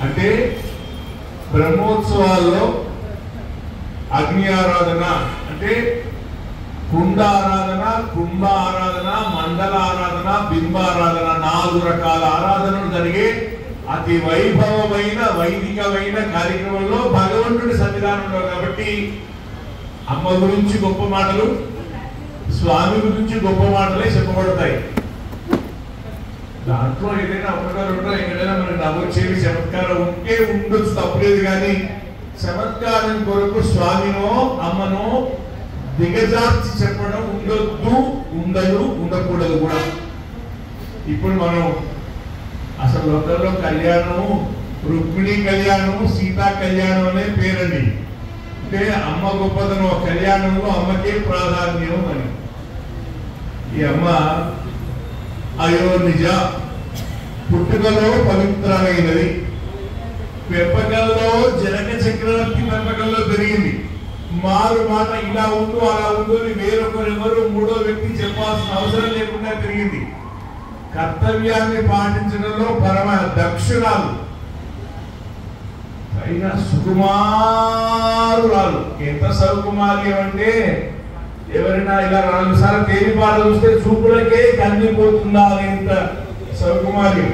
అంటే బ్రహ్మోత్సవాల్లో అగ్ని ఆరాధన అంటే కుండ ఆరాధన, కుంభ ఆరాధన, మండల ఆరాధన, బింబ ఆరాధన 4 రకాల ఆరాధనలు జరిగే అతి వైభవమైన వైదికమైన కార్యక్రమంలో భగవంతుడి సన్నిధానంలో కాబట్టి అమ్మ గురించి గొప్ప మాటలు, స్వామి గురించి గొప్ప మాటలే చెప్పబడతాయి. దాంట్లో ఏదైనా ఒకటో ఎక్కడైనా మనకి నవ్వొచ్చేది చమత్కారం ఉంటే ఉండొచ్చు, తప్పలేదు. కానీ చమత్కారం కొరకు స్వామినో అమ్మనో దిగజార్చి చెప్పడం ఉండొద్దు, ఉండదు, ఉండకూడదు కూడా. ఇప్పుడు మనం అసలు లోకల్లో కళ్యాణము రుక్మిణి కళ్యాణము, సీతా కళ్యాణం అనే పేరండి. అంటే అమ్మ గొప్పతనం, కళ్యాణంలో అమ్మకే ప్రాధాన్యం అని. ఈ అమ్మ అయోనిజ, పుట్టుకలో పవిత్రమైనది, పెంపకంలో జనక చక్రవర్తి పెంపకంలో పెరిగింది. మారు మాట ఇలా ఉండు అలా ఉండు అని వేరొకరెవరు మూడో వ్యక్తి చెప్పాల్సిన అవసరం లేకుండా పెరిగింది. కర్తవ్యాన్ని పాటించడంలో పరమ దక్షురాలు, అయినా సుకుమారురాలు. ఎంత సౌకుమార్యం అంటే ఎవరైనా ఇలా 4 సార్లు తేలిపాలు చూస్తే చూపులకే కందిపోతుందా అనేంత సౌకుమార్యం.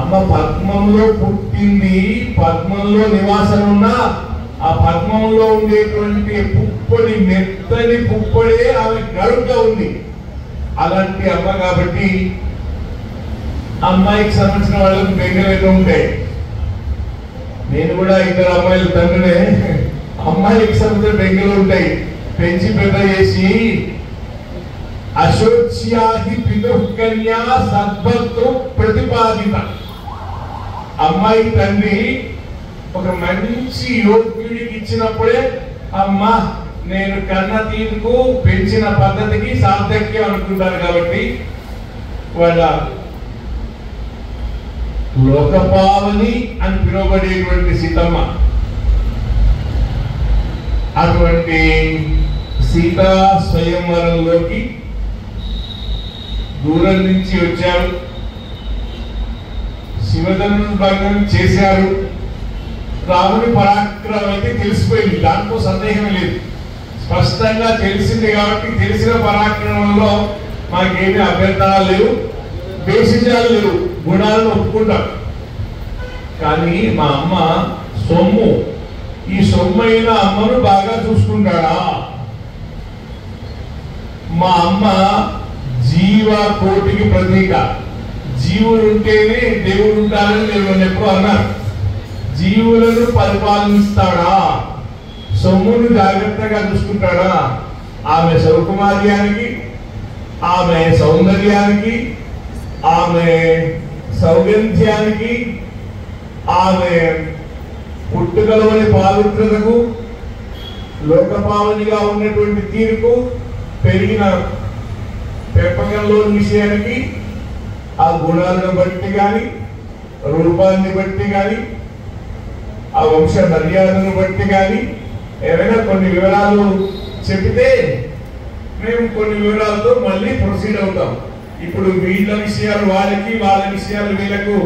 అమ్మ పద్మంలో పుట్టింది, పద్మంలో నివాసం ఉన్న ఆ పద్మంలో ఉండేటువంటి పుప్పొడి, మెత్తని పుప్పొడే ఆమె గరుగ్గా ఉంది. అలాంటి అమ్మ కాబట్టి అమ్మాయికి సంబంధించిన వాళ్ళకి బెంగళూరు ఉంటాయి. నేను కూడా 2 అమ్మాయిలు తండ్రినే. అమ్మాయికి సంబంధించిన బెంగళూరు ఉంటాయి. పెంచి పెద్ద చేసి అశోచ్యాహి పితృకన్యా సద్భక్తు ప్రతిపాదిత. అమ్మాయి తండ్రి ఒక మంచి యోగ్యుడికి ఇచ్చినప్పుడే అమ్మ నేను కన్న తీరుకు పెంచిన పద్ధతికి సార్థక్యం అనుకుంటారు. కాబట్టి వాళ్ళ లోకపావని అని పిలువబడేటువంటి సీతమ్మ, అటువంటి సీతా స్వయంవరంలోకి దూరం నుంచి వచ్చారు. శివధను భంగం చేశారు. రాముని పరాక్రమం అయితే తెలిసిపోయింది, దాంట్లో సందేహం లేదు. స్పష్టంగా తెలిసింది కాబట్టి తెలిసిన పరాక్రమంలో మాకేమీ అభ్యంతరాలు లేవు, భేషజాలు లేవు, గుణాలను ఒప్పుకుంటాం. కానీ మా అమ్మ సొమ్ము, ఈ సొమ్మైన అమ్మను బాగా చూసుకుంటాడా? మా అమ్మ జీవ కోటికి ప్రతీక. జీవులు ఉంటేనే దేవుడు ఉంటారని నేను ఎప్పుడు అన్నారు. జీవులను పరిపాలిస్తాడా? సొమ్మును జాగ్రత్తగా చూసుకుంటాడా? ఆమె సౌకుమార్యానికి, ఆమె సౌందర్యానికి, ఆమె సౌగంధ్యానికి, ఆమె పుట్టుకలోని పావిత్రతకు, లోకపావనిగా ఉన్నటువంటి తీరుకు, పెరిగిన పెంపకంలోని విషయానికి, ఆ గుణాలను బట్టి కానీ, రూపాన్ని బట్టి కానీ, ఆ వంశ మర్యాదను బట్టి కానీ ఏమైనా కొన్ని వివరాలు చెబితే మేము కొన్ని వివరాలతో మళ్ళీ ప్రొసీడ్ అవుతాం. ఇప్పుడు వీళ్ళ విషయాలు వాళ్ళకి, వాళ్ళ విషయాలు వీళ్ళకు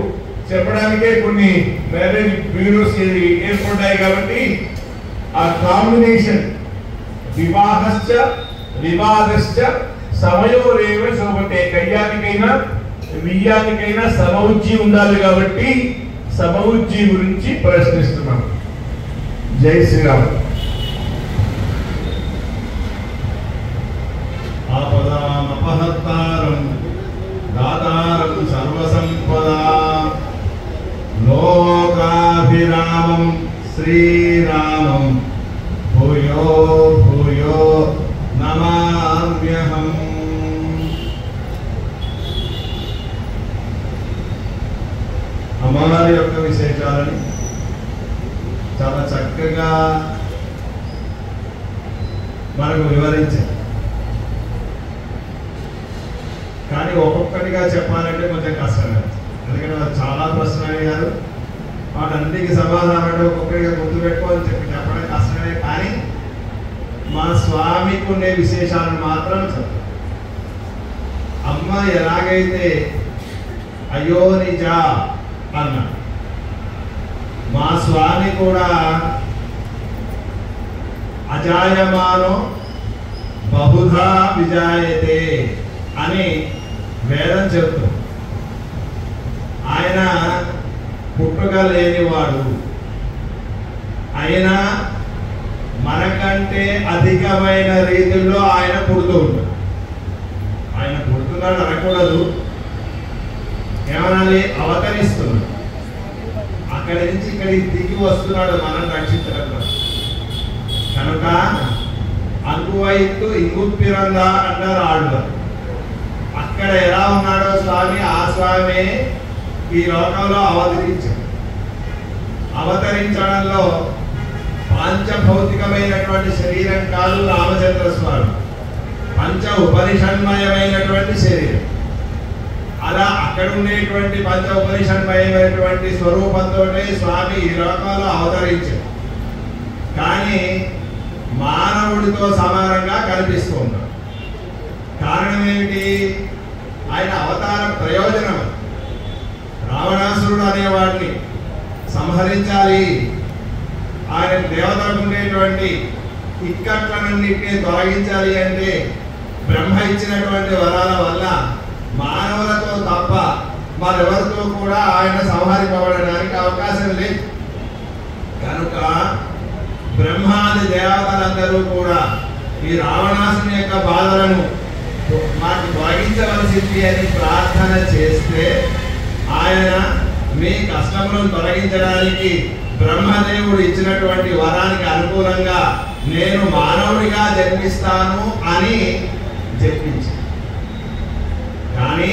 చెప్పడానికే కొన్ని మ్యారేజ్ బ్యూరోస్ ఏర్పడ్డాయి. కాబట్టి ఆ కాంబినేషన్ వివాహశ్చ వివాదశ్చ సమయోరేవ శోభతే. కయ్యానికైనా వియ్యానికైనా సమౌజ్జి ఉండాలి. కాబట్టి సమౌజ్జి గురించి ప్రశ్నిస్తున్నాం. జై శ్రీరామ్. ఆపదామపహర్తారం దాతారం సర్వసంపదాం లోకాభిరామం శ్రీరామం భూయో భూయో నమామ్యహం. అమ్మవారి యొక్క విశేషాలని చాలా చక్కగా మనకు వివరించారు. కానీ ఒక్కొక్కటిగా చెప్పాలంటే కొంచెం కష్టమే. ఎందుకంటే వాళ్ళు చాలా ప్రశ్నలు అడిగారు. వాటన్నిటికీ సమాధానం అంటే ఒక్కొక్కటిగా గుర్తుపెట్టుకోవాలని చెప్పడం కష్టమే. కానీ మా స్వామికి ఉండే విశేషాలను మాత్రం చెప్పారు. అమ్మ ఎలాగైతే అయోనిజ అన్నాడు, మా స్వామి కూడా అజాయమానో బహుధా విజాయతే అని వేదం చెప్తుంది. ఆయన పుట్టుక లేనివాడు, అయినా మనకంటే అధికమైన రీతిలో ఆయన పుడుతూ ఉంటాడు. ఆయన పుడుతున్నాడు అనకూడదు, ఏమనాలి, అవతరిస్తున్నాడు. అక్కడి నుంచి ఇక్కడికి దిగి వస్తున్నాడు మనం రక్షించడంలో. కనుక అంకువైత్తు ఇంగుప్పిరందా అంటారు ఆళ్ళు. అక్కడ ఎలా ఉన్నాడో స్వామి, ఆ స్వామి ఈ లోకంలో అవతరించాడు. అవతరించడంలో పంచభౌతికమైనటువంటి శరీరం కాదు రామచంద్ర స్వామి, పంచ ఉపనిషన్మయమైనటువంటి శరీరం. అలా అక్కడ ఉండేటువంటి పంచ ఉపనిషన్మయమైనటువంటి స్వరూపంతో స్వామి ఈ లోకంలో అవతరించాడు. కానీ మానవుడితో సమానంగా కనిపిస్తూ ఉన్నాడు. కారణం ఏమిటి? ఆయన అవతార ప్రయోజనం. రావణాసురుడు అనేవాడిని సంహరించాలి, ఆయన దేవతలకు ఉండేటువంటి ఇక్కట్లన్నింటినీ తొలగించాలి అంటే బ్రహ్మ ఇచ్చినటువంటి వరాల వల్ల మానవులతో తప్ప మరెవరితో కూడా ఆయన సంహరింపబడడానికి అవకాశం లేదు. కనుక బ్రహ్మాది దేవతలందరూ కూడా ఈ రావణాసుని యొక్క బాధలను మాకు తొలగించవలసింది అని ప్రార్థన చేస్తే ఆయన మీ కష్టములను తొలగించడానికి బ్రహ్మదేవుడు ఇచ్చినటువంటి వరానికి అనుకూలంగా నేను మానవుడిగా జన్మిస్తాను అని చెప్పించాడు. కానీ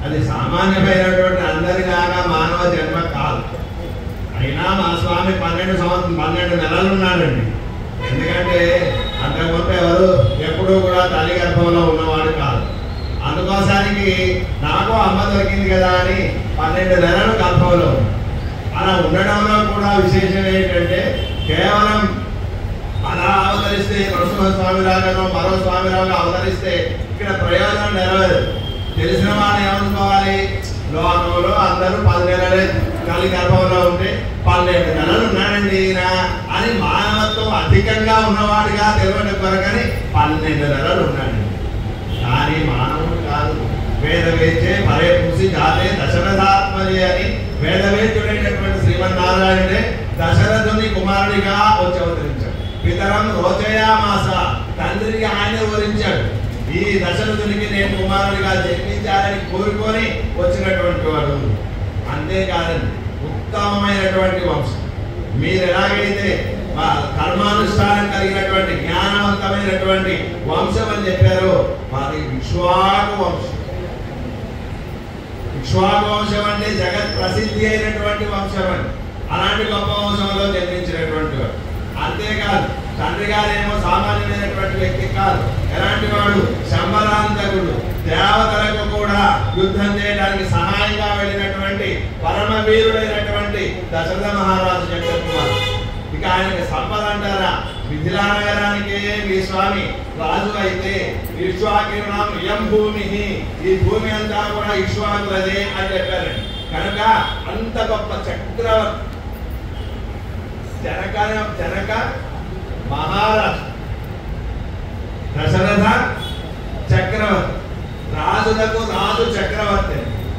అది సామాన్యమైనటువంటి అందరిలాగా మానవ జన్మ కాదు. అయినా మా స్వామి 12 నెలలు ఉన్నాడండి. ఎందుకంటే అంతకుముందు ఎవరు ఎప్పుడూ కూడా తల్లి గర్భంలో ఉన్నవాడు కాదు. అందుకోసానికి నాకు అమ్మ దొరికింది కదా అని 12 నెలలు గర్భంలో. అలా ఉండడంలో కూడా విశేషం ఏంటంటే కేవలం అలా అవతరిస్తే నరసింహస్వామి లాగానో మరో స్వామిలాగా అవతరిస్తే ఇక్కడ ప్రయోజనం నెరవేరు. తెలిసిన వాళ్ళు ఏమనుకోవాలి, లోకంలో అందరూ 10 నెలలే తల్లి గర్భంలో ఉంటే 12 నెలలు ఉన్నాడండి ఈయన అని మానవత్వం అధికంగా ఉన్నవాడిగా తెలియడం కొరకని 12 నెలలు ఉన్నాడండి. కానీ మానవుడు కాదు. వేదవేద్యే మరే పూసి జాతే దశరథాత్మజే అని వేదవేద్యుడైనటువంటి శ్రీమన్నారాయణుడే దశరథుని కుమారుడిగా వచ్చి అవతరించాడు. పితరం రోచయామాస, తండ్రికి ఆయన వివరించాడు. ఈ దశరథునికి నేను కుమారుడిగా జన్మించాలని కోరుకొని వచ్చినటువంటి వాడు. అంతేకాదండి, ఉత్తమమైనటువంటి వంశం. మీరు ఎలాగైతే కర్మానుష్ఠానం కలిగినటువంటి జ్ఞానవంతమైనటువంటి వంశం అని చెప్పారో మాది ఇక్ష్వాకు వంశం. ఇక్ష్వాకు వంశం అంటే జగత్ ప్రసిద్ధి అయినటువంటి వంశం అని. అలాంటి గొప్ప వంశంలో జన్మించినటువంటి వాడు. అంతేకాదు, తండ్రి గారేమో సామాన్యమైనటువంటి వ్యక్తి కాదు. ఎలాంటి వాడు? శంబరాంతకుడు. దేవతలకు కూడా యుద్ధం చేయడానికి సహాయంగా వెళ్ళినటువంటి పరమ వీరుడైనటువంటి దశరథ మహారాజు యొక్క కుమారుడు. ఇక ఆయనకి సంపద అంటారా? మిథిలా నగరానికే మీ స్వామి రాజు అయితే ఇక్ష్వాకునాం ఇయం భూమి, ఈ భూమి అంతా కూడా ఇక్ష్వాకులదే అని చెప్పారండి. కనుక అంత గొప్ప చక్రవర్తి జనక మహారాజు దశరథ చక్రవర్తి. రాజులకు రాజు చక్రవర్తి.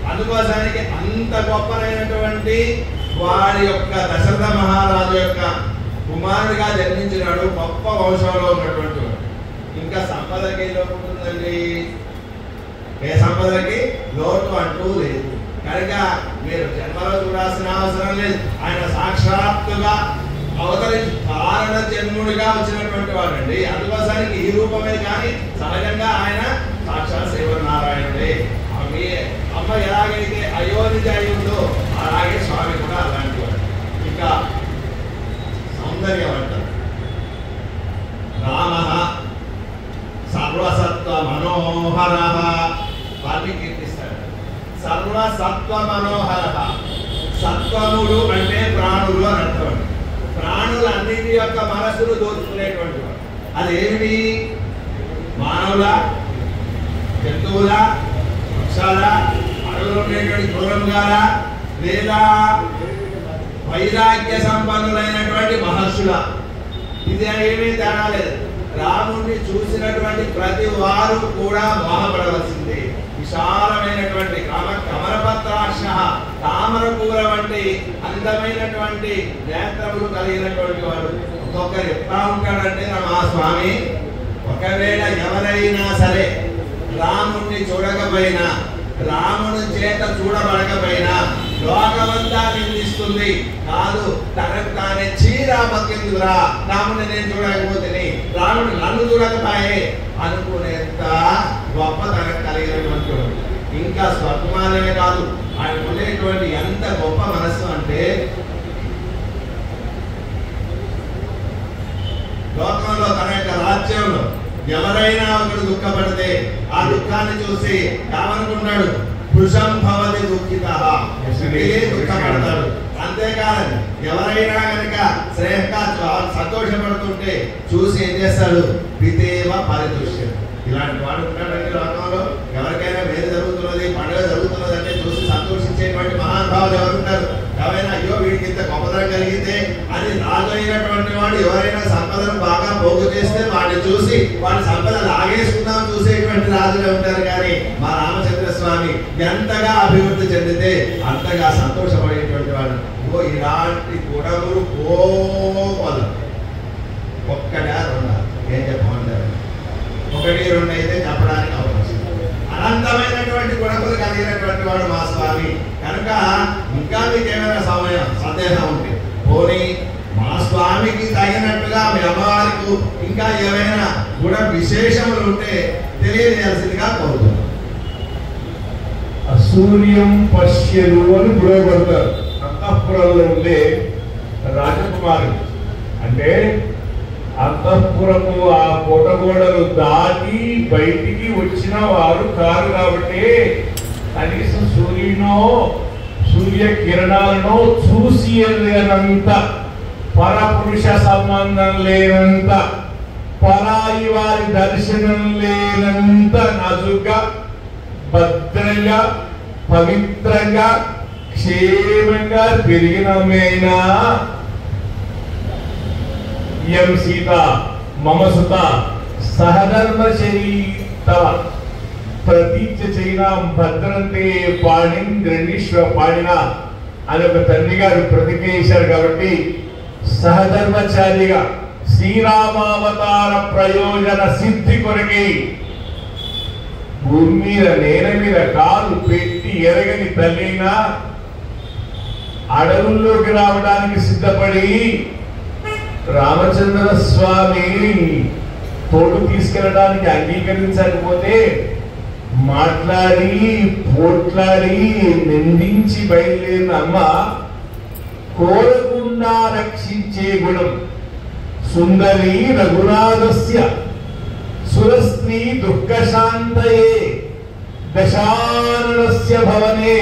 అందుకోసానికి అంత గొప్పనైనటువంటి వారి యొక్క దశరథ మహారాజు యొక్క కుమారుడిగా జన్మించినాడు. గొప్ప వంశంలో ఉన్నటువంటి వాడు. ఇంకా సంపదకి లోటు ఉంటుందండి. ఏ సంపదకి లోటు అంటూ లేదు. కనుక మీరు జన్మలో చూడాల్సిన అవసరం లేదు. ఆయన సాక్షాత్తుగా అవతరించి కారణ జన్ముడిగా వచ్చినటువంటి వాడండి. అందుకోసానికి ఈ రూపమే కానీ సహజంగా ఆయన సాక్షాత్ శ్రీమన్నారాయణుడే. అమ్మ ఎలాగైతే అయోనిజ అయ్యిందో అలాగే స్వామి కూడా అలాంటి వాడు. ఇంకా సౌందర్యం అంటారు. రామ సర్వసత్వ మనోహర, వారిని కీర్తిస్తాడు. సర్వసత్వ మనోహర. సత్వములు అంటే ప్రాణులు అని అర్థం. ప్రాణులన్నిటి యొక్క మనస్సును దోచుకునేటువంటి వాడు. అదేమిటి? మానవుల, జంతువుల, వృక్షాల, అడవులు ఉండేటువంటి క్రూరముగాల, లేదా వైరాగ్య సంపన్నులైనటువంటి మహర్షుల. ఇది ఏమీ తేడా లేదు. రాముణ్ణి చూసినటువంటి ప్రతి వారు కూడా మోహపడవలసిందే. విశాలమైనటువంటి కమలపత్రాక్ష తామర పూల వంటి అందమైనటువంటి నేత్రములు కలిగినటువంటి వాడు. ఒక్కొక్కరు ఎట్లా ఉంటాడంటే మా స్వామి, ఒకవేళ ఎవరైనా సరే రాముణ్ణి చూడకపోయినా, రాముని చేత చూడబడకపోయినా లోకమంతా నిందిస్తుంది. కాదు, తనకు తానే చీరామకెందుకురా రాముని నేను చూడకపోతే, రాముడు నన్ను చూడకపోయే అనుకునేంత గొప్ప తనకు కలిగినటువంటి. ఇంకా స్వర్గమానమే కాదు, ఆయన ఉండేటువంటి ఎంత గొప్ప మనస్సు అంటే, లోకంలో తన యొక్క రాజ్యంలో ఎవరైనా ఒకరు దుఃఖపడితే ఆ దుఃఖాన్ని చూసి కావనుకున్నాడు, భృషం భవతి దుఃఖిత, దుఃఖపడతాడు. అంతేకాదు, ఎవరైనా కనుక శ్రేష్ఠ సంతోషపడుతుంటే చూసి ఏం చేస్తాడు, పితేవ పరితుష్యం. ఇలాంటి వాడు ఉంటాడండి లోకంలో. ఎవరికైనా వేరు జరుగుతున్నది, పండుగ జరుగుతున్నది అంటే చూసి సంతోషించేటువంటి మహానుభావులు ఎవరుంటారు? ఎవరైనా అయ్యో వీడికి ఇంత గొప్పతనం కలిగితే అని రాజు అయినటువంటి వాడు ఎవరైనా సంపదను బాగా పోగు చేస్తే వాడిని చూసి వాడి సంపద లాగేసుకుందాం చూసేటువంటి రాజులే ఉంటారు. కానీ మా రామచంద్ర స్వామి ఎంతగా అభివృద్ధి చెందితే అంతగా సంతోషపడేటువంటి వాడు. ఇలాంటి గుణములు పోదు. ఒక్కడా రెండా ఏం చెప్పమంటారు? ఒకటి రెండు అయితే చెప్పడానికి అవకాశం. అనంతమైనటువంటి గుణములు కలిగినటువంటి వాడు మా స్వామి. కనుక ఇంకా మీకు ఏమైనా సందేహం ఉంటే పోనీ మా స్వామికి తగినట్టుగా మీ అమ్మవారికి ఇంకా ఏమైనా గుణ విశేషములు ఉంటే తెలియజేయాల్సిందిగా కోరుతున్నాం. అసూర్యం పశ్యలు అని పిలువబడతారు అంతఃపురంలో ఉండే రాజకుమారుడు. అంటే అంతఃపురము ఆ కోటగోడలు దాటి బయటికి వచ్చిన వారు కారు కాబట్టి కనీసం సూర్య కిరణాలను చూసి లేనంత, పరపురుష సంబంధం లేనంత, పరాయి వారి దర్శనం లేనంత నాజుగ్గా, భద్రంగా, పవిత్రంగా, క్షేమంగా పెరిగినమైనా యం సీత మమ సుత సహధర్మచరీతవ ప్రతీక్ష చైనా భద్రంతే పాణిం గ్రణీశ్వ పాడిన అని ఒక తండ్రి గారు ప్రతిజ్ఞ చేశారు. కాబట్టి సహధర్మచారిగా శ్రీరామావతార ప్రయోజన సిద్ధి కొరకి భూమి మీద నేల మీద కాలు పెట్టి ఎరగని తల్లినా అడవుల్లోకి రావడానికి సిద్ధపడి రామచంద్ర స్వామి తోడు తీసుకెళ్ళడానికి అంగీకరించకపోతే మాట్లాడి పోట్లాడి నిందించి బయలుదేరిన అమ్మ కోరకుండా రక్షించే గుణం. సుందరి రఘునాథస్య సురస్త్రీ దుఃఖశాంతయే దశాననస్య భవనే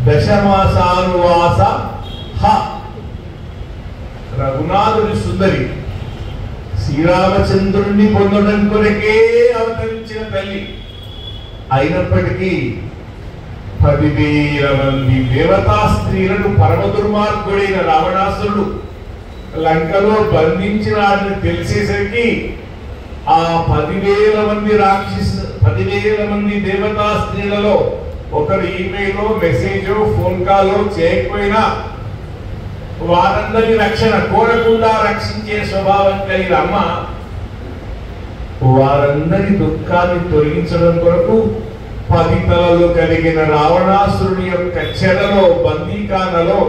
దశమాసానువాస హ. రఘునాథుని సుందరి శ్రీరామచంద్రుణ్ణి పొందడం కొరకే అవతరించిన తల్లి. అయినప్పటికీ 10,000 మంది దేవతా స్త్రీలను పరమ దుర్మార్గుడైన రావణాసురుడు లంకలో బంధించినాడని తెలిసేసరికి ఆ 10,000 మంది దేవతా స్త్రీలలో ఒకరు ఈమెయిలో మెసేజో ఫోన్ కాలో చేయకపోయినా వారందరి రక్షణ కోరకుండా రక్షించే స్వభావం కలిగిన అమ్మ వారందరి దుఃఖాన్ని తొలగించడం కొరకు 10 తలలు కలిగిన రావణాసురుని యొక్క చెరలో బందీకానలో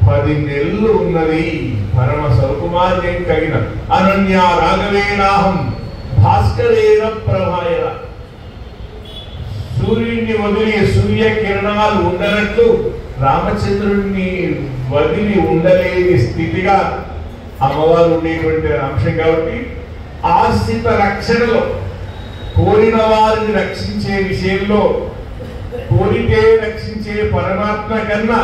10 నెలలు ఉన్నది. పరమ సౌకుమార్యం కలిగిన అనన్య రాఘవేణాహం భాస్కరేణ ప్రభాయ. సూర్యుడిని వదిలి సూర్య కిరణాలు ఉండనట్లు రామచంద్రుడిని వదిలి ఉండలేని స్థితిగా అమ్మవారు ఉండేటువంటి అంశం. కాబట్టి ఆశ్రిత రక్షణలో కోరిన వారిని రక్షించే విషయంలో కోరితే రక్షించే పరమాత్మ కన్నా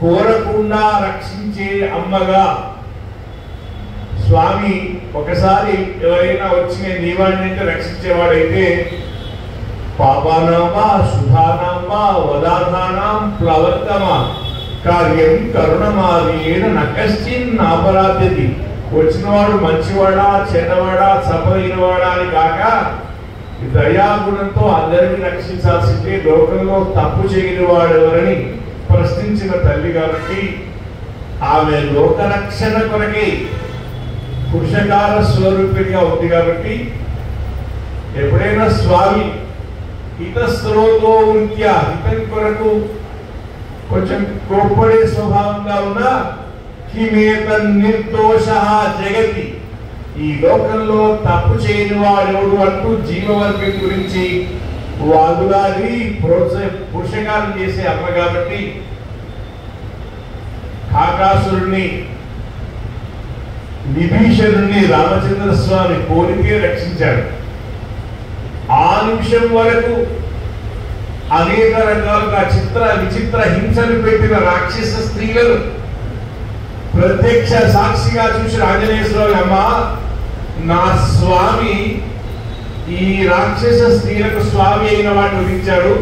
కోరకుండా రక్షించే అమ్మగా స్వామి ఒకసారి ఎవరైనా వచ్చిన నీవాడిని రక్షించేవాడైతే పాపానామా శుభానామా వదార్థానాం ప్లవంతమా కార్యం కరుణమాదేన నకశ్చిన్ అపరాధ్యతి. వచ్చినవాడు మంచివాడా చెడ్డవాడా చపలైనవాడా అని కాక దయాగుణంతో అందరినీ రక్షించాల్సిందే. లోకంలో తప్పు చేయని వాడు ఎవరని ప్రశ్నించిన తల్లి కాబట్టి ఆమె లోకరక్షణ కొరకే పురుషకార స్వరూపిణిగా ఉంది కాబట్టి ఎప్పుడైనా స్వామి హితస్రోతో వృత్య హితం కొరకు కొంచెం కోప్పడే స్వభావంగా ఉన్న కిమేత నిర్దోష జగతి, ఈ లోకంలో తప్పు చేయని వాడెవడు అంటూ జీవవర్గం గురించి వాదులాడి పురుషకారం చేసే అమ్మ కాబట్టి కాకాసురుణ్ణి విభీషణుణ్ణి రామచంద్ర స్వామి కోరికే రక్షించాడు. ఆ నిమిషం వరకు అనేక రకాలుగా చిత్ర విచిత్ర హింసలు పెట్టిన రాక్షస స్త్రీలను ప్రత్యక్ష సాక్షిగా చూసిన ఆంజనేయ స్వామి, అమ్మ నా స్వామి ఈ రాక్షస స్త్రీలకు స్వామి అయిన వాడిని ఉదించాడు,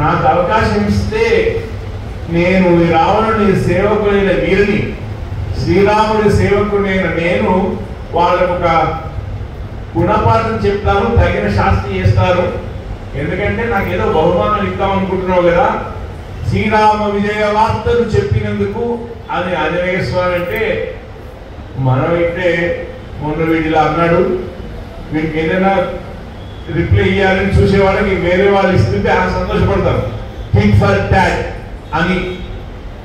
నాకు అవకాశం ఇస్తే నేను ఈ రావణుని సేవకుడైన వీరిని శ్రీరాముడి సేవకుడైన నేను వాళ్ళకు ఒక గుణపాఠం చెప్తాను, తగిన శాస్త్రి చేస్తారు. ఎందుకంటే నాకేదో బహుమానం ఇద్దాం అనుకుంటున్నావు కదా, శ్రీరామ విజయ వార్తలు చెప్పినందుకు అని ఆంజనేయ స్వామి అంటే, మనమైతే మొన్న వీడిలా అన్నాడు, వీరికి ఏదైనా రిప్లై ఇవ్వాలని చూసేవాళ్ళకి వేరే వాళ్ళు ఇస్తుంటే ఆ సంతోషపడతారు, థింక్ ఫర్ దాట్ అని.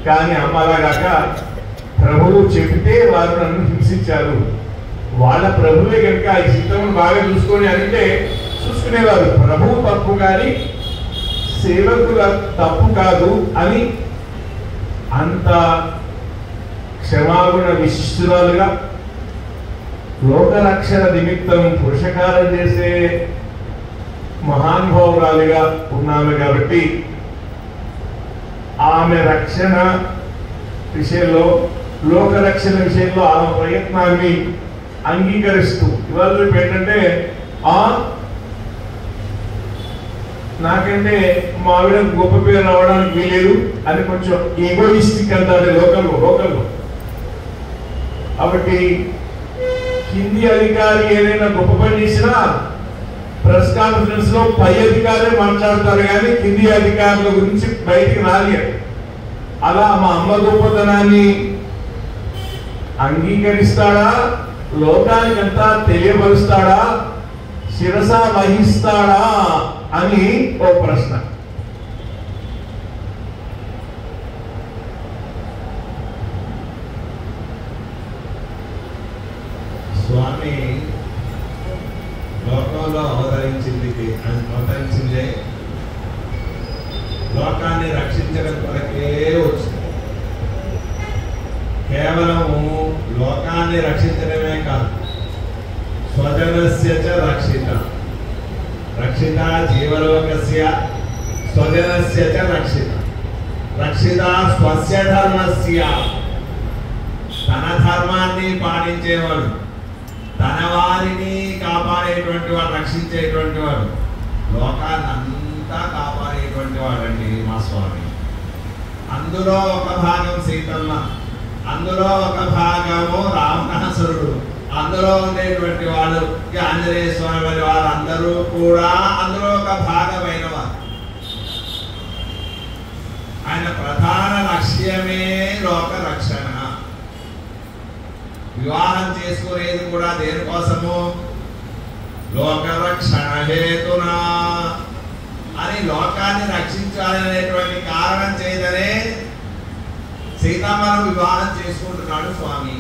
కానీ అమ్మలాగాక ప్రభువు చెబితే వారు నన్ను హింసించారు, వాళ్ళ ప్రభువే కనుక ఈ సీతమును బాగా చూసుకొని అంటే చూసుకునేవారు. ప్రభువు తప్పు కానీ సేవకుల తప్పు కాదు అని అంత క్షమాగుణ విశిష్టురాలుగా లోకరక్షణ నిమిత్తం పురుషకారం చేసే మహానుభావురాలుగా ఉన్నాము కాబట్టి ఆమె రక్షణ విషయంలో లోకరక్షణ విషయంలో ఆమె ప్రయత్నాన్ని అంగీకరిస్తూ ఇవాళ ఏంటంటే నాకంటే మా ఆవిడ గొప్ప పేరు రావడానికి వీలేదు అని కొంచెం ఈగోయిస్టిక్ అంటారు లోకల్లో. కాబట్టి కింది అధికారి ఏదైనా గొప్ప పని చేసినా ప్రెస్ కాన్ఫరెన్స్ లో పై అధికారే మాట్లాడతారు కానీ కింది అధికారుల గురించి బయటికి రాలేరు. అలా మా అమ్మ గొప్పతనాన్ని అంగీకరిస్తాడా, లోకానికంతా తెలియపరుస్తాడా, శిరస వహిస్తాడా అని ఓ ప్రశ్న. స్వామి లోకంలో అవతరించిందే లోకాన్ని రక్షించడం కొరకే వచ్చింది. కేవలము లోకాన్ని రక్షించడమే కాదు, స్వజనస్య చ రక్షిత రక్షిత జీవలోకస్య స్వజనస్య చ రక్షిత రక్షిత స్వస్య ధర్మస్య. తన ధర్మాన్ని పాటించేవాడు, తన వారిని కాపాడేటువంటి వాడు, రక్షించేటువంటి వాడు, లోకాన్ని అంతా కాపాడేటువంటి వాడండి మా స్వామి. అందులో ఒక భాగం సీతమ్మ, అందులో ఒక భాగము రావణాసురుడు, అందులో ఉండేటువంటి వాడు ఆంజనేయ స్వామి వారి వారందరూ కూడా అందులో ఒక భాగమైన వారు. ఆయన ప్రధాన లక్ష్యమే లోక రక్షణ. వివాహం చేసుకునేది కూడా దేనికోసము? లోక రక్షణ హేతునా అని, లోకాన్ని రక్షించాలనేటువంటి కారణం చేతనే సీతమ్మను వివాహం చేసుకుంటున్నాడు స్వామి.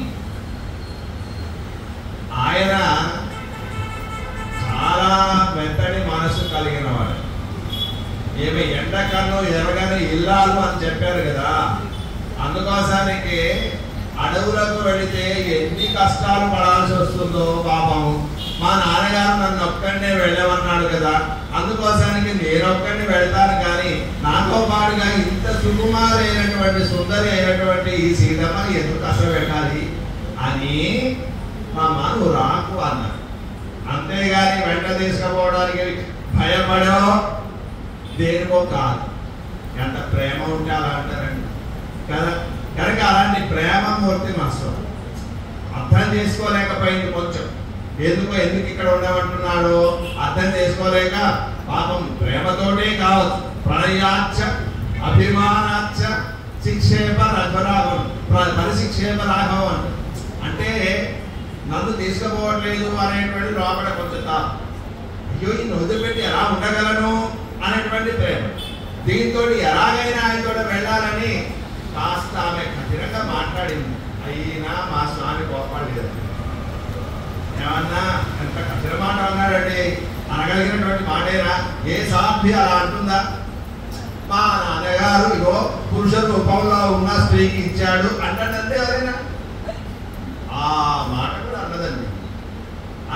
ఆయన చాలా మెత్తటి మనసు కలిగిన వాడు. ఏమి ఎండకన్ను ఎరగని ఇల్లాలు అని చెప్పారు కదా, అందుకోసానికి అడవులకు వెళితే ఎన్ని కష్టాలు పడాల్సి వస్తుందో పాపం. మా నాన్నగారు నన్ను ఒక్కడినే వెళ్ళమన్నాడు కదా, అందుకోసానికి నేను ఒక్కడిని వెళ్తాను, కానీ నాతో పాటుగా ఇంత సుకుమారైనటువంటి సుందరి అయినటువంటి ఈ సీతమ్మని ఎందుకు కష్టపెట్టాలి అని మా నువ్వు రాకు అన్నారు. అంతేగాని వెంట తీసుకుపోవడానికి భయపడో దేనికో కాదు. ఎంత ప్రేమ ఉంటే అలా కదా. కనుక అలాంటి ప్రేమమూర్తి మాస్టర్ అర్థం చేసుకోలేకపోయింది కొంచెం. ఎందుకు ఇక్కడ ఉండమంటున్నాడు అర్థం చేసుకోలేక పాపం ప్రేమతోనే కావచ్చు. ప్రణయాచ్చ అభిమానాచ్చ శిక్షేప రఘురాఘవం పరిశిక్షేప రాఘవం అంటే నన్ను తీసుకుపోవట్లేదు అనేటువంటి లోపల కొంచెం అయ్యో ఈ వదిలిపెట్టి ఎలా ఉండగలను అనేటువంటి ప్రేమ. దీంతో ఎలాగైనా ఆయనతో వెళ్ళాలని కాస్త ఆమె కఠినంగా మాట్లాడింది. అయినా మా స్వామి కోపడలేదు. ఏమన్నా ఎంత కఠిన మాట అన్నాడండి, అనగలిగినటువంటి మాటేనా? ఏ సాధ్య అలా అంటుందా? మా నాన్నగారు ఇగో పురుష రూపంలో ఉన్న స్త్రీకి ఇచ్చాడు అంటాడంటే ఎవరైనా? ఆ మాట కూడా అన్నదండి.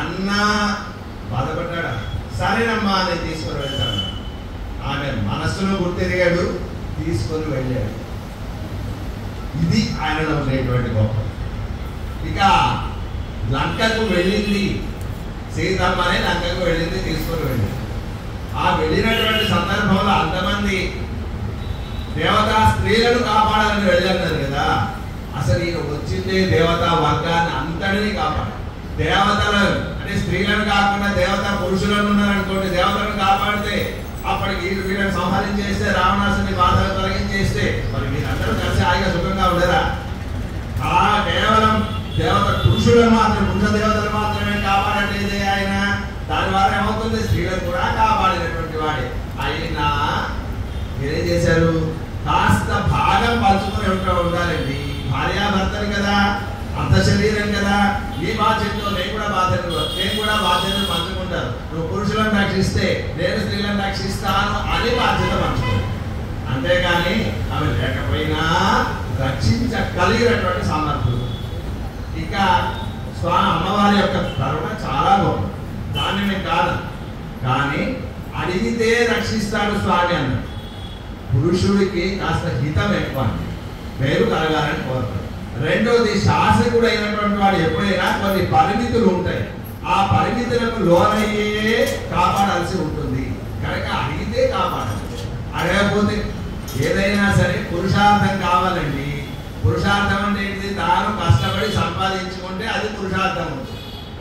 అన్నా బాధపడ్డాడా? సరేనమ్మా నేను తీసుకొని వెళ్తాను. ఆమె మనస్సును గుర్తిరిగాడు, తీసుకొని వెళ్ళాడు. ఇది ఆయనలో ఉండేటువంటి గొప్ప. ఇక లంకకు వెళ్ళింది సీతమ్మనే, లంకకు వెళ్ళింది, తీసుకొని వెళ్ళింది. ఆ వెళ్ళినటువంటి సందర్భంలో అంతమంది దేవతా స్త్రీలను కాపాడాలని వెళ్ళన్నారు కదా. అసలు ఈయన వచ్చిందే దేవతా వర్గాన్ని అంతటినీ కాపాడు. దేవతలు అంటే స్త్రీలను కాకుండా దేవతా పురుషులను ఉన్నారనుకోండి, దేవతలను కాపాడితే అప్పటికి వీళ్ళని సంహరించేస్తే, రావణాసుని బాధలు తొలగించేస్తే మరి మీరందరూ కలిసి హాయిగా సుఖంగా ఉండరా? కేవలం దేవత పురుషులను మాత్రం, పురుష దేవతలు మాత్రమే కాపాడట్లేదే ఆయన. దాని ద్వారా ఏమవుతుంది? స్త్రీలను కూడా కాపాడినటువంటి వాడే అయినా మీరేం చేశారు? కాస్త భాగం పంచుకొని ఉండాలండి. భార్యాభర్తలు కదా, అంత శరీరం కదా, ఈ బాధ్యతతో నేను కూడా బాధ్యతలు పంచుకుంటారు. నువ్వు పురుషులను రక్షిస్తే నేను స్త్రీలను రక్షిస్తాను అని బాధ్యత పంచుకోవాలి. అంతేగాని అవి లేకపోయినా రక్షించగలిగినటువంటి సామర్థ్యం. ఇక అమ్మవారి యొక్క కరుణ చాలా గొప్ప, దాన్ని నేను కాదు. కానీ అడిగితే రక్షిస్తాడు స్వామి అన్నాడు. పురుషుడికి కాస్త హితం ఎక్కువ, పేరు కలగాలని కోరుతాడు. రెండోది, శాసకుడు అయినటువంటి వాడు ఎప్పుడైనా కొన్ని పరిమితులు ఉంటాయి. ఆ పరిమితులకు లోనయ్యే కాపాడాల్సి ఉంటుంది. కనుక అడిగితే కాపాడాలి. అడగకపోతే ఏదైనా సరే పురుషార్థం కావాలండి. పురుషార్థం అంటే ఏంటి? తాను కష్టపడి సంపాదించుకుంటే అది పురుషార్థం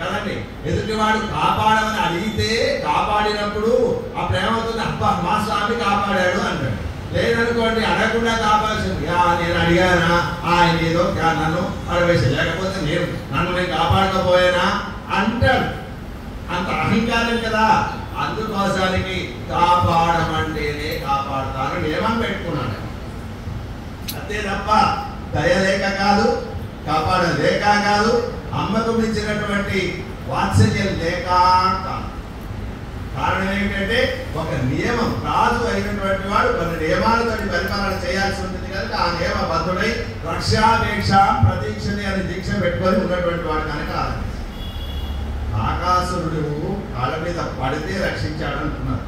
కదండి. ఎదుటివాడు కాపాడమని అడిగితే కాపాడినప్పుడు ఆ ప్రేమ అవుతుంది. అబ్బా మా స్వామి కాపాడాడు అంటాడు. లేదనుకోండి, అడగకుండా కాపాడాల్సింది. నేను అడిగానా, ఆయన ఏదో నన్ను అడవేసి, లేకపోతే నన్ను నేను కాపాడకపోయానా అంటాడు. అంత అహంకారం కదా. అందుకోసానికి కాపాడమంటేనే కాపాడుతాను నియమం పెట్టుకున్నాడు. అంతే తప్ప దయలేక కాదు, కాపాడలేక కాదు, అమ్మకు మించినటువంటి వాత్సల్యం లేక కాదు. కారణం ఏంటంటే ఒక నియమం, రాజు అయినటువంటి వాడు కొన్ని నియమాలతో పరిపాలన చేయాల్సి ఉంటుంది కనుక ఆ నియమబద్ధుడై రక్షాపేక్ష ప్రతీక్షని అని దీక్ష పెట్టుకొని ఉన్నటువంటి వాడు కనుక ఆకాసురుడు కాళ్ళ మీద పడితే రక్షించాడు అంటున్నారు.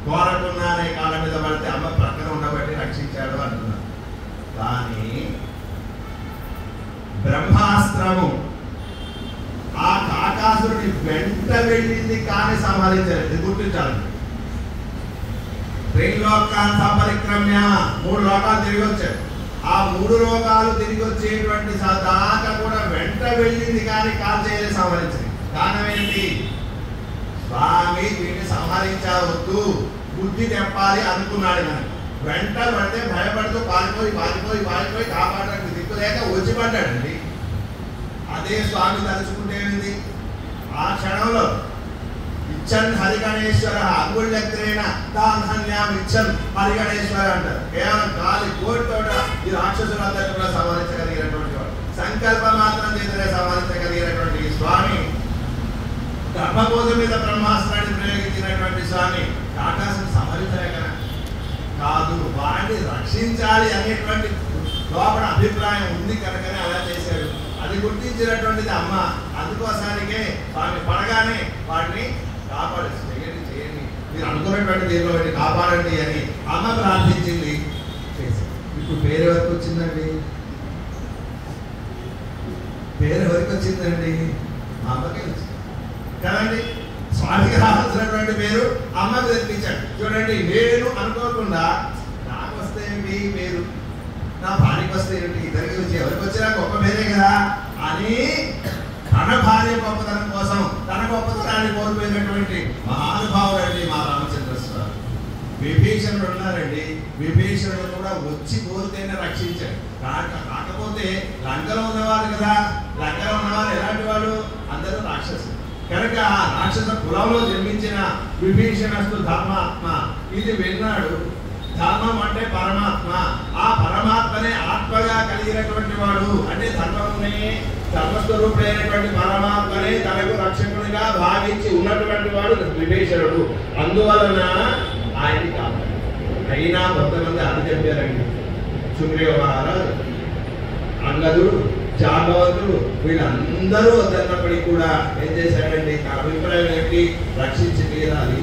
కోరకున్నా అనే కాళ్ళ మీద పడితే అమ్మ ప్రక్కన ఉండబట్టి రక్షించాడు అంటున్నారు. కానీ బ్రహ్మాస్త్రము ఆ కాకాసురుడి వెంట వెళ్ళింది కానీ సంహరించలేదు. గుర్తించాలి. త్రిలోకాన్ సంపరిక్రమ్య, 3 లోకాలు తిరిగి వచ్చాడు. ఆ 3 లోకాలు తిరిగి వచ్చేటువంటి దాకా కూడా వెంట వెళ్ళింది కానీ కాల్ చేయలేదు, సంహరించింది. కారణం ఏంటి? స్వామి వీటిని సంహరించవద్దు, బుద్ధి తెప్పాలి అనుకున్నాడు. కనుక వెంట పడితే భయపడుతూ పారిపోయి కాపాడడానికి దిక్కు లేక వచ్చి పడ్డాడండి. అదే స్వామి తలుచుకుంటేంది ఆ క్షణంలో ఇచ్చన్ హరిగణేశ్వర అంగుళ్ళెత్తరైన దాన్యాం ఇచ్చన్ హరిగణేశ్వర అంటారు. కేవలం గాలి కోటితోట ఈ రాక్షసులందరినీ కూడా సంహరించగలిగినటువంటి వాడు, సంకల్ప మాత్రం చేతనే సంహరించగలిగినటువంటి ఈ స్వామి, గర్భబోధ మీద బ్రహ్మాస్త్రాన్ని ప్రయోగించినటువంటి స్వామి ఆకాశం సంహరించలే కదా కాదు, వాడిని రక్షించాలి అనేటువంటి లోపల అభిప్రాయం ఉంది కనుకనే అలా చేశాడు. అది గుర్తించినటువంటిది అమ్మ. అందుకోసానికే స్వామి పడగానే వాడిని కాపాడు, చేయండి మీరు అనుకున్నటువంటి దీనిలో వాడిని కాపాడండి అని అమ్మ ప్రార్థించింది, చేశాడు. ఇప్పుడు పేరు ఎవరికి వచ్చిందండి? పేరు ఎవరికి వచ్చిందండి? మా అమ్మకే వచ్చింది కదండి. స్వామికి రావాల్సినటువంటి పేరు అమ్మకు తెప్పించాడు. చూడండి, నేను అనుకోకుండా నాకు వస్తే మీ పేరు నా భార్యకి వస్తే ఇద్దరికి వచ్చి ఎవరికి వచ్చినా గొప్ప పేరే కదా అని తన భార్య గొప్పతనం కోసం తన గొప్పతనాన్ని కోల్పోయినటువంటి మహానుభావుడు అండి మా రామచంద్ర స్వామి. విభీషణుడు ఉన్నారండి, విభీషణుడు కూడా వచ్చి కోరితేనే రక్షించాడు. కాకపోతే లంకలో ఉన్నవారు కదా, లంకలో ఉన్నవారు ఎలాంటి వాడు, అందరూ రాక్షసులు కనుక ఆ రాక్షస కులంలో జన్మించిన విభీషణస్తు ధర్మాత్మ ఇది విన్నాడు. ధర్మం అంటే పరమాత్మ, ఆ పరమాత్మనే ఆత్మగా కలిగినటువంటి వాడు అంటే ధర్మస్వరూపుడైనటువంటి పరమాత్మనే తనకు రక్షకుడిగా భావించి ఉన్నటువంటి వాడు విభీషణుడు. అందువలన ఆయన కాదు. అయినా కొంతమంది అని చెప్పారండి, సుగ్రీవ మహారాజు, అంగదుడు, జాంబవంతుడు వీళ్ళందరూ వద్దన్నప్పటికీ కూడా ఏం చేశాడండి, తన అభిప్రాయం ఏంటి, రక్షించి తీరాలి.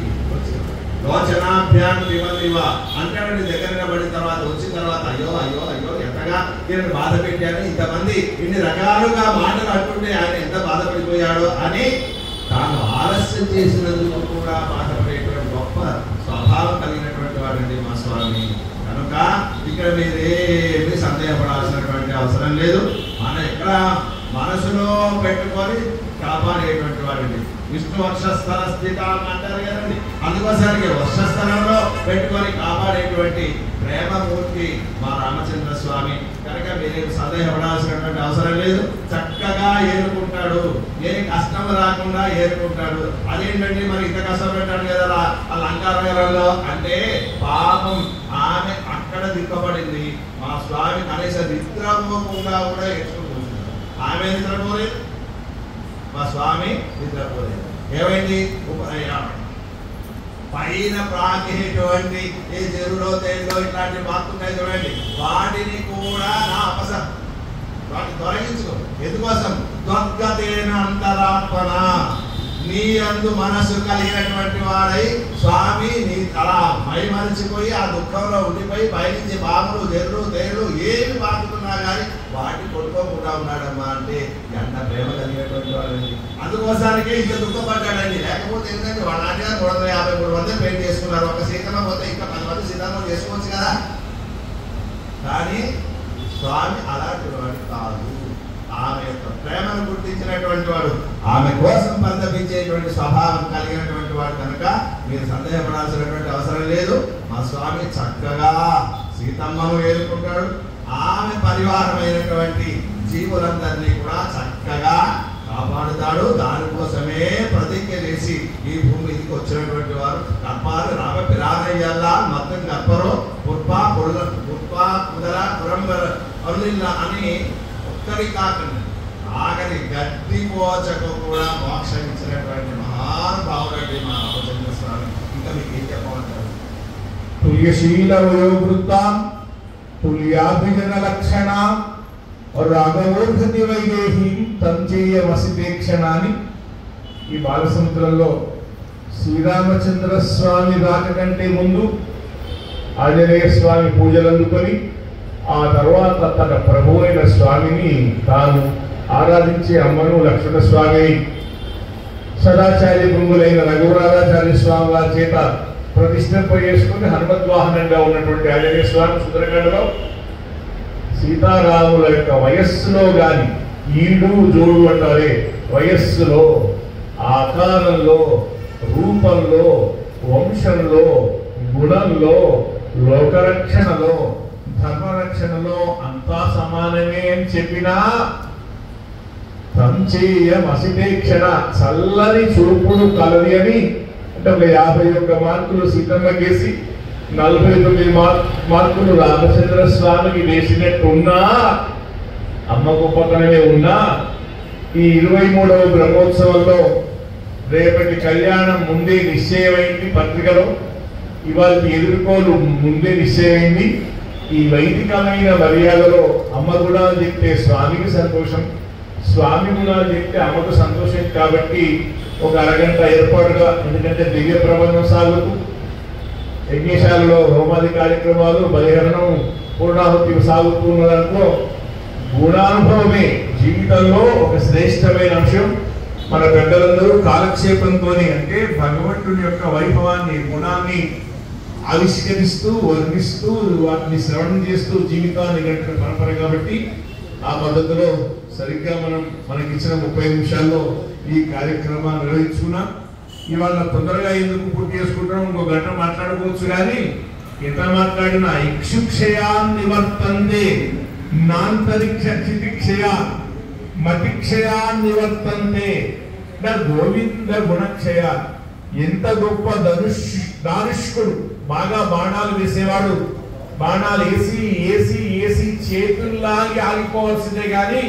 లోచనాభ్యాన్ విమలివ అంటాడండి. దగ్గర పడిన తర్వాత వచ్చిన తర్వాత అయ్యో అయ్యో అయ్యో ఎంతగా నేను బాధ పెట్టాను, ఇంతమంది ఇన్ని రకాలుగా మాటలు అంటుంటే ఆయన ఎంత బాధపడిపోయాడో అని తాను ఆలస్యం చేసినందుకు కూడా బాధపడేటువంటి గొప్ప స్వభావం కలిగినటువంటి వాడండి మా స్వామి. కనుక ఇక్కడ మీరేమి సందేహపడాల్సినటువంటి అవసరం లేదు. మన ఎక్కడ మనసులో పెట్టుకొని కాపాడేటువంటి వాడండి. విష్ణు వర్షస్థల స్థిత అంటారు కదండి, అందుకోసానికి వర్షస్థలంలో పెట్టుకొని కాపాడేటువంటి ప్రేమమూర్తి మా రామచంద్ర స్వామి. కనుక మీరేం సందేహపడాల్సినటువంటి అవసరం లేదు. చక్కగా ఏరుకుంటాడు, ఏ కష్టం రాకుండా ఏరుకుంటాడు. అదేంటండి మరి ఇంత కష్టం పెట్టాడు కదా ఆ లంకానగరంలో అంటే, పాపం ఆమె అక్కడ దిక్కబడింది. మా స్వామి కనీసం నిద్రపోకుండా కూడా ఏడ్చుకుంటున్నాడు. ఆమె నిద్రపోలేదు, మా స్వామి నిద్రపోలేదు. ఏమైంది, పైన ప్రాకేటువంటి ఏ చెరువులో తేలిలో ఇట్లాంటి మాత్రున్నాయి చూడండి, వాటిని కూడా నా అవసరం, వాటిని తొలగించుకో. ఎందుకోసం, త్వద్గతేన అంతరాత్మన, నీ అందు మనసు కలిగినటువంటి వాడై స్వామి నీ అలా మైమరిచిపోయి ఆ దుఃఖంలో ఉండిపోయి పైనుంచి బాములు జర్రు తేళ్లు ఏమి బాగుతున్నా కానీ వాటి కొట్టుకోకుండా ఉన్నాడమ్మా అంటే ఎంత ప్రేమ కలిగినటువంటి వాడండి. అందుకోసానికే ఇంత దుఃఖపడ్డాడండి. లేకపోతే ఏంటంటే వాళ్ళ నాన్నగారు 353 మంది పెయింట్ చేసుకున్నారు. ఒక సీతమ్మ పోతే ఇంకా 10 మంది సీతమ్మ చేసుకోవచ్చు కదా. కానీ స్వామి అలాంటి వాడు కాదు. ఆమె యొక్క ప్రేమను గుర్తించినటువంటి వాడు, ఆమె కోసం పరితపించేటువంటి స్వభావం కలిగినటువంటి వాడు. కనుక మీరు సందేహపడాల్సినటువంటి అవసరం లేదు. మా స్వామి చక్కగా సీతమ్మను ఏలుకుంటాడు. ఆమె పరివారమైనటువంటి జీవులందరినీ కూడా చక్కగా కాపాడుతాడు. దానికోసమే ప్రతిజ్ఞ చేసి ఈ భూమికి వచ్చినటువంటి వారు కప్పారు రామ పిరానయ్యల్లా మొత్తం కప్పరు పుష్ప కుదర పురంబర అరులిల్లా అని ఒక్కరి కాకుండా ఆఖరి గడ్డి పోచకు కూడా మోక్షం ఇచ్చినటువంటి మహానుభావుడండి మా రామచంద్ర స్వామి. ఇంకా మీకు ఏం చెప్పమంటారు? తుల్యశీల వయోవృత్తాం తుల్యాభిజన లక్షణాం రాఘవోర్ధతి వైదేహి తంచేయమసిపేక్షణాన్ని ఈ బాలసముద్రంలో శ్రీరామచంద్ర స్వామి రాక కంటే ముందు ఆంజనేయ స్వామి పూజలు అందుకొని ఆ తర్వాత తన ప్రభు అయిన స్వామిని తాను ఆరాధించే అమ్మను లక్ష్మణ స్వామి సదాచార్య భృంగులైన రఘురాధాచార్య స్వామి వారి చేత ప్రతిష్ఠింప చేసుకుని హనుమద్వాహనంగా ఉన్నటువంటి ఆంజనేయ స్వామి సుందరకాండలో సీతారాముల యొక్క వయస్సులో గాని ఈడు జోడు అంటారే, వయస్సులో, ఆకారంలో, రూపంలో, వంశంలో, గుణంలో, లోకరక్షణలో, ధర్మరక్షణలో అంతా సమానమే అని చెప్పినా సంచేయమసిపేక్షణ చల్లని చూపుడు కలది అని అంటే ఒక 51 మార్కులు సీతమ్మకేసి 49 మార్కులు రామచంద్ర స్వామికి వేసినట్టున్నా అమ్మ గొప్పతనమే ఉన్నా ఈ 23వ బ్రహ్మోత్సవంలో రేపటి కళ్యాణం ముందే నిశ్చయమైంది. పత్రికలో ఇవాళ ఎదుర్కోలు ముందే నిశ్చయమైంది. ఈ వైదికమైన మర్యాదలో అమ్మ గుణాలు చెప్తే స్వామికి సంతోషం, స్వామి గుణాలు చెప్తే అమ్మకు సంతోషం. కాబట్టి ఒక అరగంట ఏర్పాటుగా, ఎందుకంటే దివ్య ప్రబంధం సాగుతూ యజ్ఞశాలలో హోమాది కార్యక్రమాలు, బలిహరణం, పూర్ణాహుతి సాగుతున్న దాంట్లో గుణానుభవమే జీవితంలో ఒక శ్రేష్టమైన అంశం. మన పెద్దలందరూ కాలక్షేపంతో అంటే భగవంతుని యొక్క వైభవాన్ని, గుణాన్ని ఆవిష్కరిస్తూ వర్ణిస్తూ వాటిని శ్రవణం చేస్తూ జీవితాన్ని గడిపిన పరంపర కాబట్టి ఆ పద్ధతిలో సరిగ్గా మనకిచ్చిన 30 నిమిషాల్లో ఈ కార్యక్రమాన్ని నిర్వహించుకున్నాం. ఇవాళ తొందరగా ఎందుకు పూర్తి చేసుకుంటాం, ఇంకో గంట మాట్లాడుకోవచ్చు. కానీ ఎంత మాట్లాడినా ఇక్షుక్షయాన్ నివర్తందే నాంతరిక్ష చితిక్షయా మతిక్షయాన్ నివర్తందే గోవింద గుణక్షయ. ఎంత గొప్ప దానుష్కుడు, బాగా బాణాలు వేసేవాడు. బాణాలు వేసి చేతుల్లాగి ఆగిపోవాల్సిందే కానీ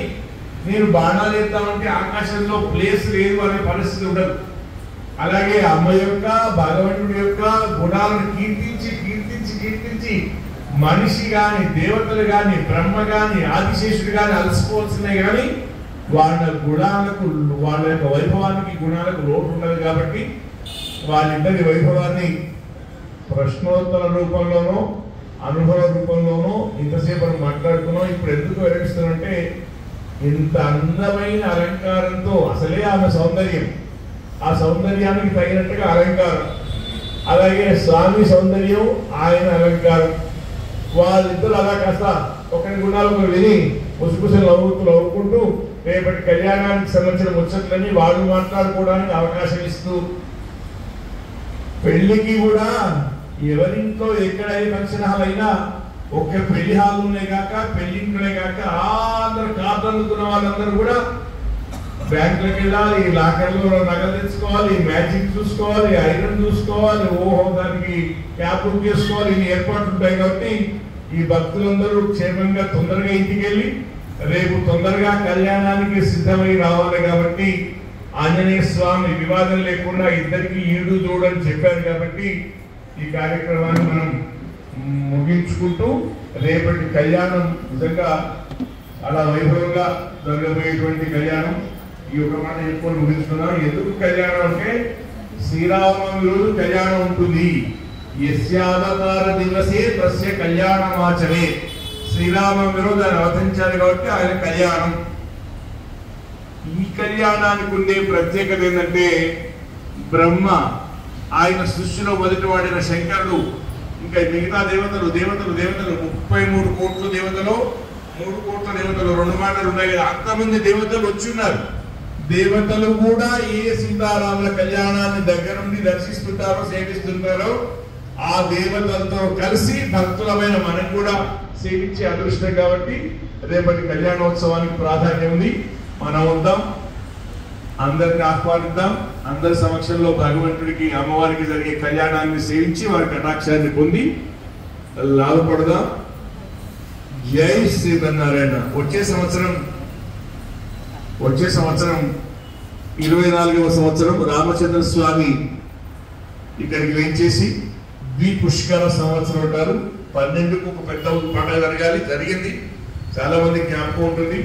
నేను బాణాలు వేద్దామంటే ఆకాశంలో ప్లేస్ లేదు అనే పరిస్థితి ఉండదు. అలాగే అమ్మ యొక్క భగవంతుడి యొక్క గుణాలను కీర్తించి మనిషి గాని దేవతలు గాని బ్రహ్మ గాని ఆదిశేషుడు గాని అలసిపోవాల్సిందే కానీ వాళ్ళ యొక్క వైభవానికి గుణాలకు లోటు ఉండదు. కాబట్టి వాళ్ళిద్దరి వైభవాన్ని ప్రశ్నోత్తర రూపంలోనో అనుభవ రూపంలోనో ఇంతసేపు మాట్లాడుతున్నాం. ఇప్పుడు ఎందుకు వివరిస్తున్నానంటే ఇంత అందమైన అలంకారంతో అసలే ఆమె సౌందర్యం, ఆ సౌందర్యానికి తగినట్టుగా అలంకారం, అలాగే స్వామి సౌందర్యం ఆయన అలంకారం. వాళ్ళిద్దరు అలా కాస్త ఒకరి గుణాలు విని ముసుగుసలు నవ్వుకుంటూ రేపటి కళ్యాణానికి సంబంధించిన ముచ్చట్లన్నీ వాళ్ళు మాట్లాడుకోవడానికి అవకాశం ఇస్తూ, పెళ్లికి కూడా ఎవరింట్లో ఎక్కడ ఏ ఫంక్షన్ హాల్ అయినా ఒక్క పెళ్లి హాల్ ఉన్నాయి కాక పెళ్లింట్లోనే కాక అందరు కాదనుకున్న వాళ్ళందరూ కూడా బ్యాంకులకు వెళ్ళాలి, లాకర్లో నగలు తెచ్చుకోవాలి, మ్యాచింగ్ చూసుకోవాలి, ఐరన్ చూసుకోవాలి, ఓహో దానికి క్యాప్ బుక్ చేసుకోవాలి, ఇన్ని ఏర్పాట్లు ఉంటాయి. కాబట్టి ఈ భక్తులందరూ క్షేమంగా తొందరగా ఇంటికి వెళ్ళి రేపు తొందరగా కళ్యాణానికి సిద్ధమై రావాలి. కాబట్టి ఆంజనేయ స్వామి వివాదం లేకుండా ఇద్దరికి ఈడు చూడని చెప్పారు. కాబట్టి ఈ కార్యక్రమాన్ని మనం ముగించుకుంటూ రేపటి కళ్యాణం నిజంగా చాలా వైభవంగా జరగబోయేటువంటి కళ్యాణం. ఈ ఒక మాట చెప్పుకొని ముగించుకున్నాం. ఎందుకు కళ్యాణం అంటే శ్రీరామనవమి రోజు కళ్యాణం ఉంటుంది. యస్యావతార దివసే తస్య కళ్యాణమాచరే. శ్రీరామనవమి రోజు ఆయన అవతరించారు కాబట్టి ఆయన కళ్యాణం. ఈ కళ్యాణానికి ఉండే ప్రత్యేకత ఏంటంటే బ్రహ్మ ఆయన సృష్టిలో మొదటి వాడిన శంకరుడు ఇంకా మిగతా దేవతలు 33 కోట్ల దేవతలు 3 కోట్ల దేవతలు 2 మాటలు ఉన్నాయి కదా, అంతమంది దేవతలు వచ్చున్నారు. దేవతలు కూడా ఏ సీతారాముల కళ్యాణాన్ని దగ్గర నుండి దర్శిస్తుంటారో సేవిస్తుంటారో ఆ దేవతలతో కలిసి భక్తులమైన మనకు కూడా సేవించే అదృష్టం. కాబట్టి రేపటి కళ్యాణోత్సవానికి ప్రాధాన్యం ఉంది. మనం వద్దాం, అందరిని ఆహ్వానిద్దాం, అందరి సమక్షంలో భగవంతుడికి అమ్మవారికి జరిగే కళ్యాణాన్ని సేవించి వారి కటాక్షాన్ని పొంది లాభపడదాం. జై శ్రీమన్నారాయణ. వచ్చే సంవత్సరం 24వ సంవత్సరం రామచంద్ర స్వామి ఇక్కడికి వేంచేసి ద్విపుష్కర సంవత్సరం అంటారు. 12కు ఒక పెద్ద పండుగ జరిగింది. చాలా మంది జ్ఞాపకం ఉంటుంది.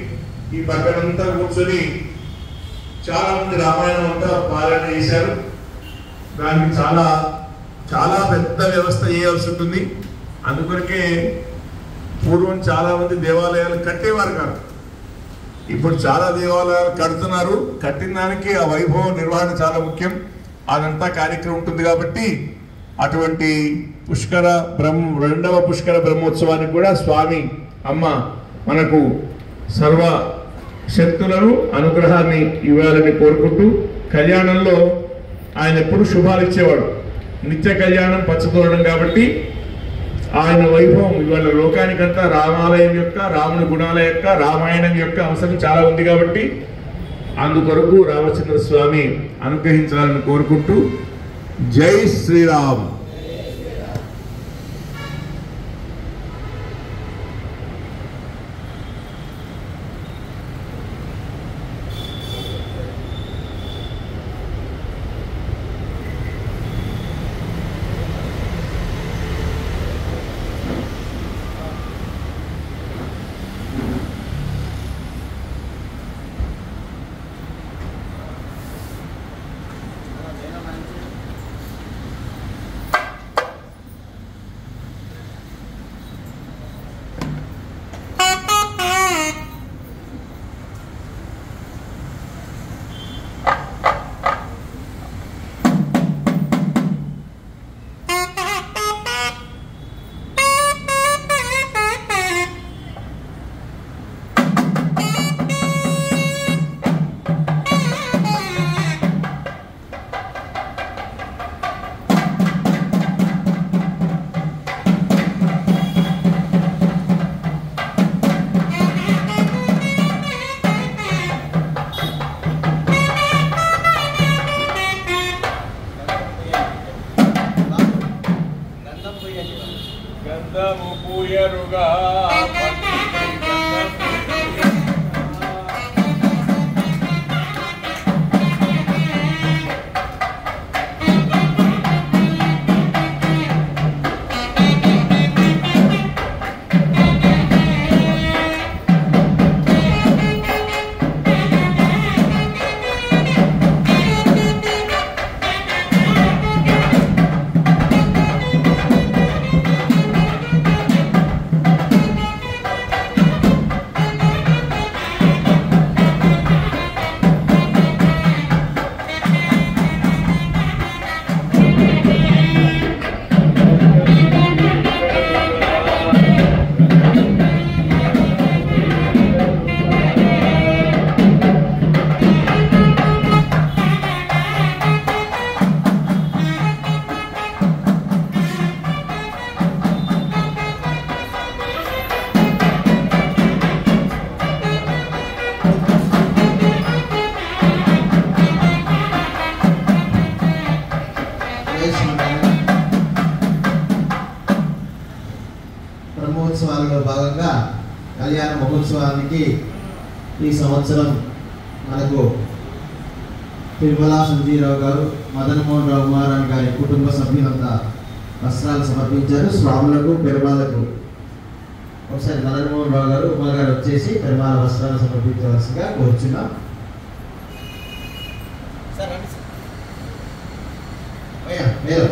ఈ పక్కనంతా కూర్చొని చాలా మంది రామాయణం అంతా పాలన చేశారు. దానికి చాలా చాలా పెద్ద వ్యవస్థ చేయాల్సి ఉంటుంది. అందుకొరకే పూర్వం చాలా మంది దేవాలయాలు కట్టేవారు కాదు. ఇప్పుడు చాలా దేవాలయాలు కడుతున్నారు. కట్టిన దానికి ఆ వైభవ నిర్వహణ చాలా ముఖ్యం. అదంతా కార్యక్రమం ఉంటుంది. కాబట్టి అటువంటి రెండవ పుష్కర బ్రహ్మోత్సవానికి కూడా స్వామి అమ్మ మనకు సర్వ శక్తులను అనుగ్రహాన్ని ఇవ్వాలని కోరుకుంటూ, కళ్యాణంలో ఆయన ఎప్పుడు శుభాలు ఇచ్చేవాడు. నిత్య కళ్యాణం పచ్చదోరణం. కాబట్టి ఆయన వైభవం ఇవాళ లోకానికంతా రామాలయం యొక్క, రాముని గుణాల యొక్క, రామాయణం యొక్క అవసరం చాలా ఉంది. కాబట్టి అందుకొరకు రామచంద్ర స్వామి అనుగ్రహించాలని కోరుకుంటూ జై శ్రీరామ్. బ్రహ్మోత్సవాలలో భాగంగా కళ్యాణ మహోత్సవానికి ఈ సంవత్సరం మనకు తిరుమల సంజీరావు గారు, మదన్ మోహన్ రావు మహారాణి గారి కుటుంబ సభ్యులంతా వస్త్రాలు సమర్పించారు స్వాములకు, పెరుమాలకు. ఒకసారి మదన్ మోహన్ రావు గారు, ఉమా గారు వచ్చేసి పెరుమాల వస్త్రాలు సమర్పించవలసిగా కోరుచున్నాం. మీరు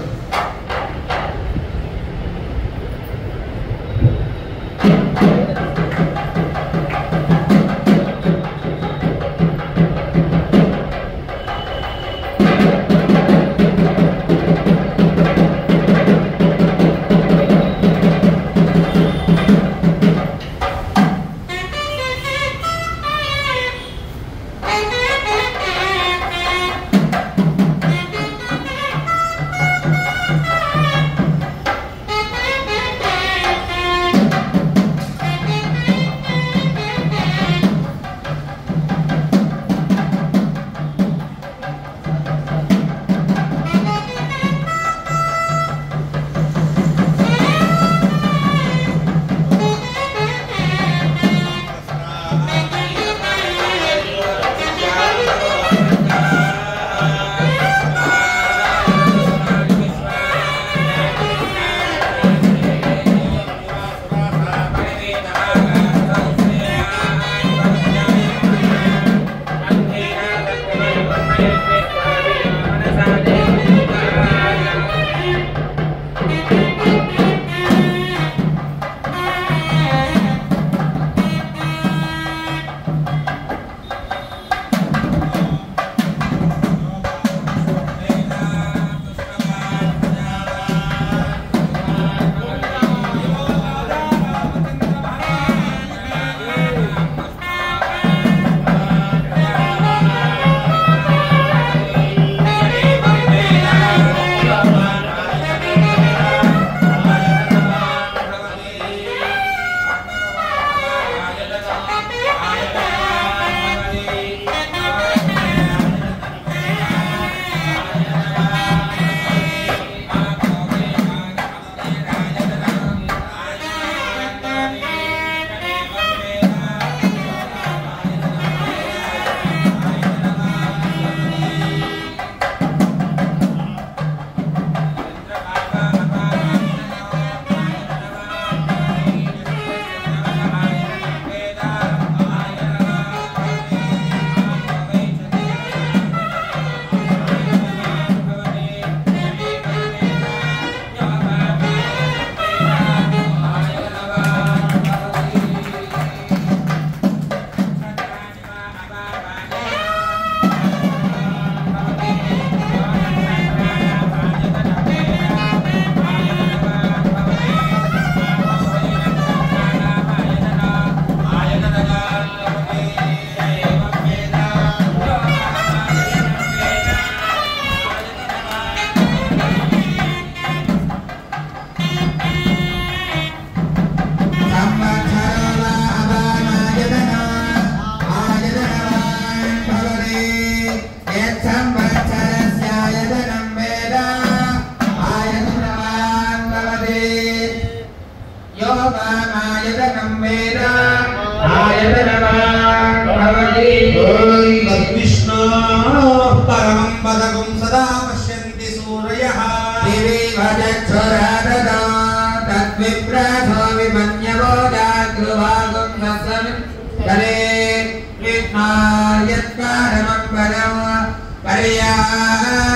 आयतनं वेद आयतनवान् भवति तद्विष्णो परमं पदकं सदा पश्यन्ति सूरयः दिवीव चक्षुराददा तद्विप्रासो विमन्यवो जागृभागं सस्मिन् करे कृष्णार्यत्कारमं पदं पर्यायानन्तराय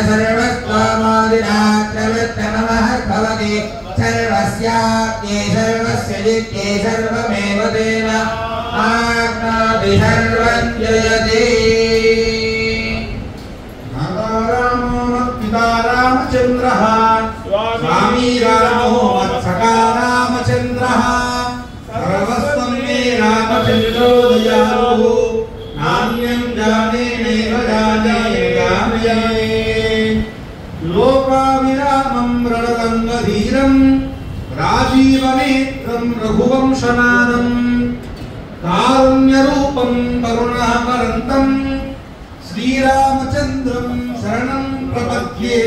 सर्वस्त्वमादिनात्रवृत्तमः भवति सर्वस्याप्ये सर्वस्य जित्ये सर्वमेव तेन आप्नोति सर्वं जयति रामो मत्पिता रामचन्द्रः स्वामी रामो मत्सखा रामचन्द्रः सर्वस्वं मे रामचन्द्रो दयालुः नान्यं जाने नैव जाने लोकाभिरामं रणरङ्गधीरं राजीवनेत्रं रघुवंशनादं कारुण्यरूपं करुणाकरन्तं श्रीरामचन्द्रं शरणं प्रपद्ये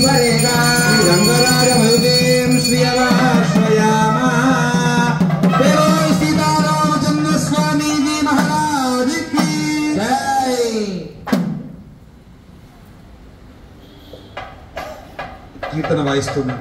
రంగరాజ కీర్తన వాయిస్తున్నాం.